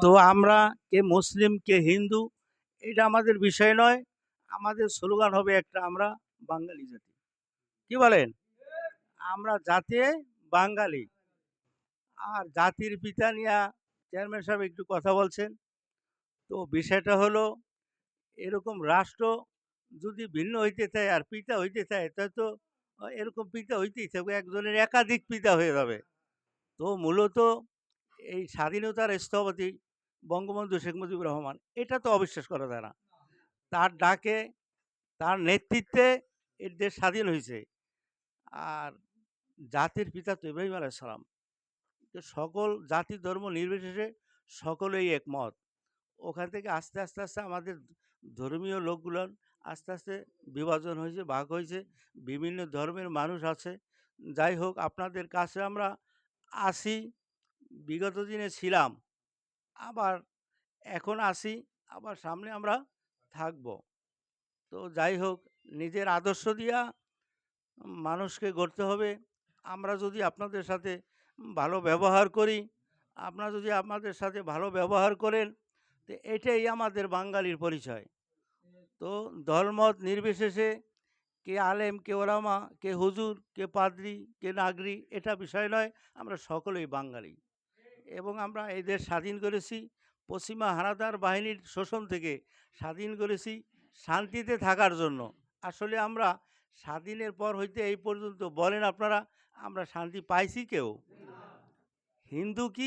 তো আমরা কে মুসলিম কে হিন্দু এটা আমাদের বিষয় নয়। আমাদের স্লোগান হবে একটা, আমরা বাঙালি জাতি। কি বলেন? আমরা জাতে বাঙালি। আর জাতির পিতা নিয়া চেয়ারম্যান সাহেব একটু কথা বলছেন। তো বিষয়টা হলো এরকম রাষ্ট্র যদি ভিন্ন হইতে চায় আর পিতা হইতে চায় তাহলে তো এরকম পিতা হইতেই থাকবে, একজনের একাধিক পিতা হয়ে যাবে। তো মূলত এই স্বাধীনতার স্থপতি বঙ্গবন্ধু শেখ মুজিবুর রহমান, এটা তো অবিশ্বাস করা যায় না। তার ডাকে, তার নেতৃত্বে এর দেশ স্বাধীন হয়েছে। আর জাতির পিতা তো ইব্রাহিম আলাইহিস সালাম। তো সকল জাতি ধর্ম নির্বিশেষে সকলেই একমত। ওখান থেকে আস্তে আস্তে আমাদের ধর্মীয় লোকগুলোর আস্তে বিভাজন হয়েছে, ভাগ হয়েছে। বিভিন্ন ধর্মের মানুষ আছে। যাই হোক, আপনাদের কাছে আমরা আছি, বিগত দিনে ছিলাম, আবার এখন আছি, আবার সামনে আমরা থাকব। তো যাই হোক, নিজের আদর্শ দিয়া মানুষকে গড়তে হবে। আমরা যদি আপনাদের সাথে ভালো ব্যবহার করি, আপনারা যদি আমাদের সাথে ভালো ব্যবহার করেন, তো এটাই আমাদের বাঙালির পরিচয়। তো দলমত নির্বিশেষে কে আলেম, কে ওলামা, কে হুজুর, কে পাদ্রী, কে নাগরি, এটা বিষয় নয়। আমরা সকলেই বাঙালি এবং আমরা এই দেশ স্বাধীন করেছি পশ্চিমা হানাদার বাহিনীর শোষণ থেকে। স্বাধীন করেছি শান্তিতে থাকার জন্য। আসলে আমরা স্বাধীনের পর হইতে এই পর্যন্ত বলেন আপনারা, আমরা শান্তি পাইছি কেউ? হিন্দু কি